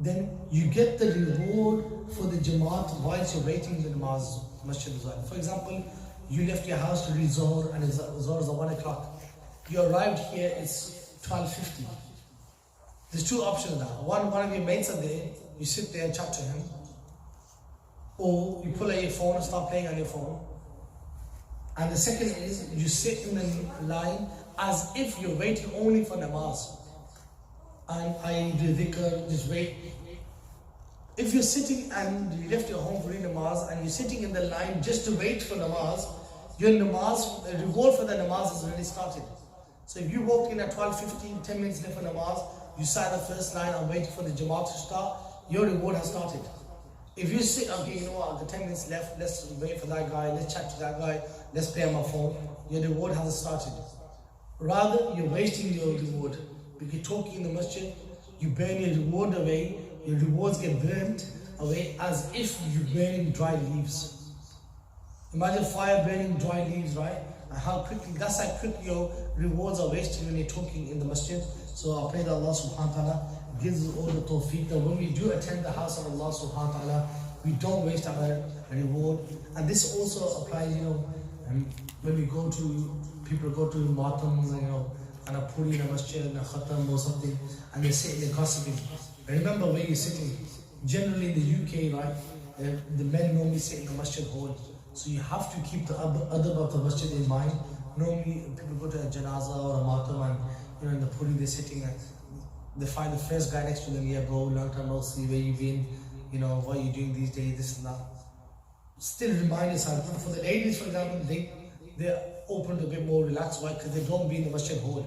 then you get the reward for the jamaat whilst you're waiting the namaz masjid as well. For example, you left your house to read Zohr and Zohr is at 1 o'clock. You arrived here, it's 12:50. There's two options now. One of your mates are there, you sit there and chat to him. Or you pull out your phone and start playing on your phone. And the second is, you sit in the line as if you're waiting only for namaz. And I do dhikr, just wait. If you're sitting and you left your home for namaz and you're sitting in the line just to wait for namaz, your namaz, the reward for the namaz has already started. So if you walked in at 12:15, 10 minutes left for namaz, you sat in the first line and waiting for the jamaat to start, your reward has started. If you sit, okay, you know what, the 10 minutes left, let's wait for that guy, let's chat to that guy, let's play on my phone, your reward hasn't started. Rather, you're wasting your reward. Because you're talking in the masjid, you burn your reward away, your rewards get burnt away as if you're burning dry leaves. Imagine fire burning dry leaves, right? And how quickly, that's how quickly your rewards are wasted when you're talking in the masjid. So I pray that Allah subhanahu wa ta'ala gives us all the tawfiq that when we do attend the house of Allah subhanahu wa ta'ala, we don't waste our reward. And this also applies, when we go to, people go to matams, and a puri in a masjid, and a khatam or something, and they sit in the gossiping. Remember where you're sitting. Generally in the UK, right, the men normally sit in the masjid hall. So you have to keep the adab of the masjid in mind. Normally people go to a janaza or a matam and in the puri they're sitting and they find the first guy next to them, yeah bro, long time no see, where you been, what are you doing these days, this and that. Still remind yourself. For the ladies, for example, they're open to a bit more relaxed. Why? Because they don't be in the masjid hall.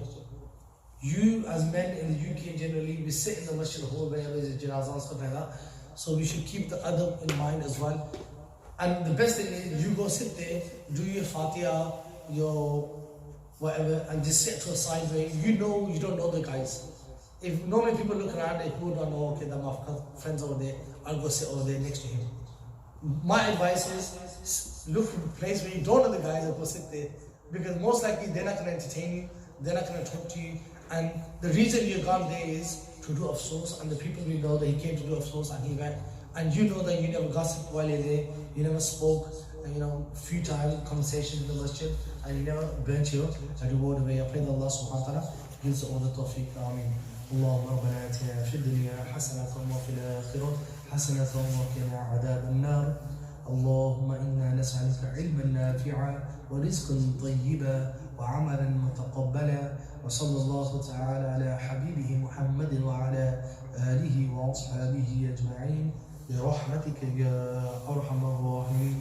You as men in the UK generally, we sit in the masjid hall whenever there's a janazah and stuff like that. So we should keep the adab in mind as well. And the best thing is, you go sit there, do your Fatiha, your whatever, and just sit to a side where you don't know the guys. If normally people look around, if you don't know, okay, my friends over there, I'll go sit over there next to him. My advice is, look for a place where you don't know the guys and go sit there. Because most likely they're not going to entertain you, they're not going to talk to you. And the reason you've gone there is to do afsoos, and the people will know that he came to do afsoos and he went. And you know that you never gossiped while you're there, you never spoke, futile conversations in the masjid, and you never burnt your reward away. I pray that Allah subhanahu wa ta'ala gives all the tawfiq. Ameen. اللهم ربنا آتنا في الدنيا حسنة وفي الآخرة حسنة وقنا عذاب النار. اللهم إنا نسألك علما نافعا ورزقا طيبا وعملا متقبلا. وصلى الله تعالى على حبيبه محمد وعلى آله وأصحابه أجمعين برحمتك يا أرحم الراحمين.